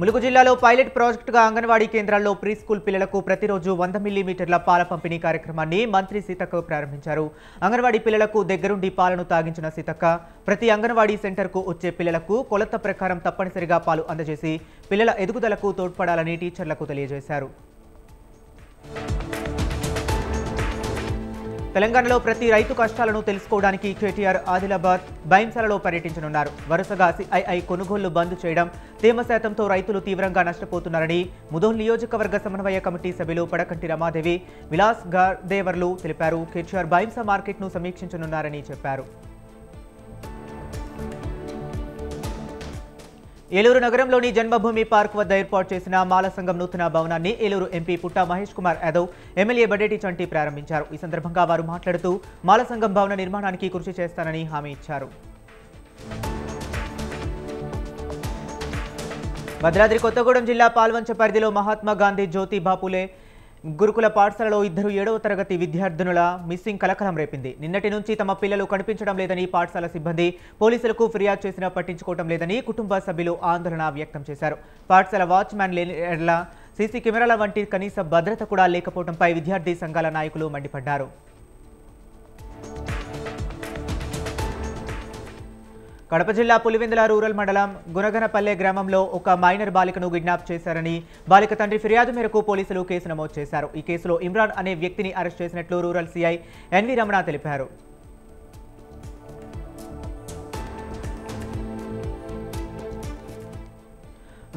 ములుగు జిల్లాలో పైలట్ ప్రాజెక్టుగా అంగన్వాడీ కేంద్రాల్లో ప్రీ స్కూల్ పిల్లలకు ప్రతిరోజు 100 మిల్లీమీటర్ల పాల పంపిణీ కార్యక్రమాన్ని మంత్రి సీతక్క ప్రారంభించారు. అంగన్వాడీ పిల్లలకు దగ్గరుండి పాలను తాగించిన సీతక్క ప్రతి అంగన్వాడీ సెంటర్కు వచ్చే పిల్లలకు కొలత ప్రకారం తప్పనిసరిగా పాలు అందజేసి పిల్లల ఎదుగుదలకు తోడ్పడాలని టీచర్లకు తెలియజేశారు. తెలంగాణలో ప్రతి రైతు కష్టాలను తెలుసుకోవడానికి కేటీఆర్ ఆదిలాబాద్ బైంసాలలో పర్యటించనున్నారు. వరుసగా సిఐఐ కొనుగోళ్లు బంద్ చేయడం, తేమ శాతంతో రైతులు తీవ్రంగా నష్టపోతున్నారని ముదోల్ నియోజకవర్గ సమన్వయ కమిటీ సభ్యులు పడకంటి రమాదేవి, విలాస్ గార్దేవర్లు తెలిపారు. కేటీఆర్ బైంసా మార్కెట్ను సమీక్షించనున్నారని చెప్పారు. ఏలూరు నగరంలోని జన్మభూమి పార్క్ వద్ద ఏర్పాటు చేసిన మాల సంఘం నూతన భవనాన్ని ఏలూరు ఎంపీ పుట్ట మహేష్ కుమార్ యాదవ్, ఎమ్మెల్యే బడేటి చంటి ప్రారంభించారు. ఈ సందర్భంగా వారు మాట్లాడుతూ మాల సంఘం భవన నిర్మాణానికి కృషి చేస్తానని హామీ ఇచ్చారు. భద్రాద్రి కొత్తగూడెం జిల్లా పాల్వంచ పరిధిలో మహాత్మా గాంధీ జ్యోతి బాపులే గురుకుల పాఠశాలలో ఇద్దరు 7వ తరగతి విద్యార్థినుల మిస్సింగ్ కలకలం రేపింది. నిన్నటి నుంచి తమ పిల్లలు కనిపించడం లేదని పాఠశాల సిబ్బంది పోలీసులకు ఫిర్యాదు చేసినా పట్టించుకోవడం లేదని కుటుంబ సభ్యులు ఆందోళన వ్యక్తం చేశారు. పాఠశాల వాచ్మ్యాన్ లేని సీసీ కెమెరాల వంటి కనీస భద్రత కూడా లేకపోవడంపై విద్యార్థి సంఘాల నాయకులు మండిపడ్డారు. కడప జిల్లా పులివెందుల రూరల్ మండలం గునగనపల్లె గ్రామంలో ఒక మైనర్ బాలికను కిడ్నాప్ చేశారని బాలిక తండ్రి ఫిర్యాదు మేరకు పోలీసులు కేసు నమోదు చేశారు. ఈ కేసులో ఇమ్రాన్ అనే వ్యక్తిని అరెస్ట్ చేసినట్లు రూరల్ సీఐ ఎన్వి రమణ తెలిపారు.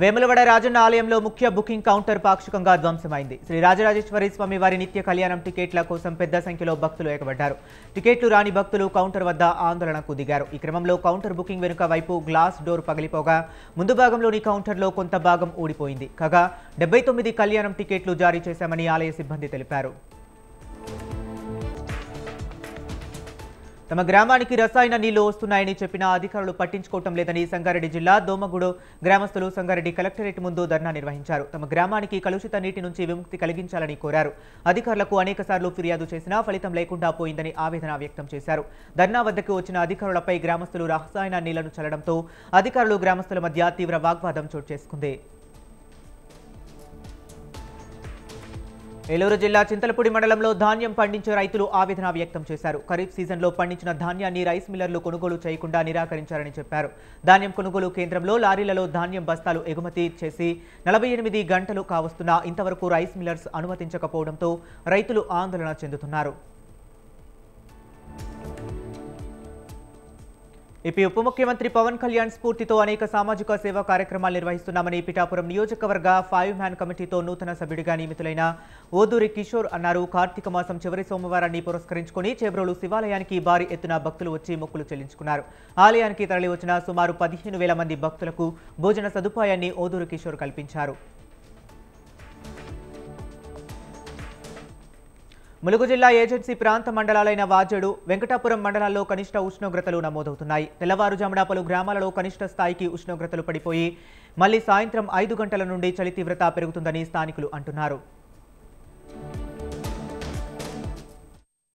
వేములవాడ రాజన్న ఆలయంలో ముఖ్య బుకింగ్ కౌంటర్ పాక్షికంగా ధ్వంసమైంది. శ్రీ రాజరాజేశ్వరి స్వామి వారి నిత్య కళ్యాణం టికెట్ల కోసం పెద్ద సంఖ్యలో భక్తులు ఎగబడ్డారు. టికెట్లు రాని భక్తులు కౌంటర్ వద్ద ఆందోళనకు దిగారు. ఈ క్రమంలో కౌంటర్ బుకింగ్ వెనుక వైపు గ్లాస్ డోర్ పగిలిపోగా ముందు భాగంలోని కౌంటర్లో కొంత భాగం ఊడిపోయింది. కాగా 79 కళ్యాణం టికెట్లు జారీ చేశామని ఆలయ సిబ్బంది తెలిపారు. తమ గ్రామానికి రసాయన నీళ్లు వస్తున్నాయని చెప్పినా అధికారులు పట్టించుకోవటం లేదని సంగారెడ్డి జిల్లా దోమగూడు గ్రామస్తులు సంగారెడ్డి కలెక్టరేట్ ముందు ధర్నా నిర్వహించారు. తమ గ్రామానికి కలుషిత నీటి నుంచి విముక్తి కలిగించాలని కోరారు. అధికారులకు అనేకసార్లు ఫిర్యాదు చేసినా ఫలితం లేకుండా పోయిందని ఆవేదన వ్యక్తం చేశారు. ధర్నా వద్దకు వచ్చిన అధికారులపై గ్రామస్తులు రసాయన నీళ్లను చల్లడంతో అధికారులు గ్రామస్తుల మధ్య తీవ్ర వాగ్వాదం చోటు చేసుకుంది. ఏలూరు జిల్లా చింతలపూడి మండలంలో ధాన్యం పండించే రైతులు ఆవేదన వ్యక్తం చేశారు. ఖరీఫ్ సీజన్లో పండించిన ధాన్యాన్ని రైస్ మిల్లర్లు కొనుగోలు చేయకుండా నిరాకరించారని చెప్పారు. ధాన్యం కొనుగోలు కేంద్రంలో లారీలలో ధాన్యం బస్తాలు ఎగుమతి చేసి 48 గంటలు కావస్తున్నా ఇంతవరకు రైస్ మిల్లర్స్ అనుమతించకపోవడంతో రైతులు ఆందోళన చెందుతున్నారు. ఏపీ ఉప ముఖ్యమంత్రి పవన్ కళ్యాణ్ స్ఫూర్తితో అనేక సామాజిక సేవా కార్యక్రమాలు నిర్వహిస్తున్నామని పిఠాపురం నియోజకవర్గ 5-మ్యాన్ కమిటీతో నూతన సభ్యుడిగా నియమితులైన ఓదూరి కిషోర్ అన్నారు. కార్తీక మాసం చివరి సోమవారాన్ని పురస్కరించుకుని చేబ్రోలు శివాలయానికి భారీ ఎత్తున భక్తులు వచ్చి మొక్కులు చెల్లించుకున్నారు. ఆలయానికి తరలివచ్చిన సుమారు 15,000 మంది భక్తులకు భోజన సదుపాయాన్ని ఓదూరి కిషోర్ కల్పించారు. ములుగు జిల్లా ఏజెన్సీ ప్రాంత మండలాలైన వాజేడు, వెంకటాపురం మండలాల్లో కనిష్ట ఉష్ణోగ్రతలు నమోదవుతున్నాయి. తెల్లవారుజామున పలు గ్రామాలలో కనిష్ట స్థాయికి ఉష్ణోగ్రతలు పడిపోయి మళ్లీ సాయంత్రం 5 గంటల నుండి చలి తీవ్రత పెరుగుతుందని స్థానికులు అంటున్నారు.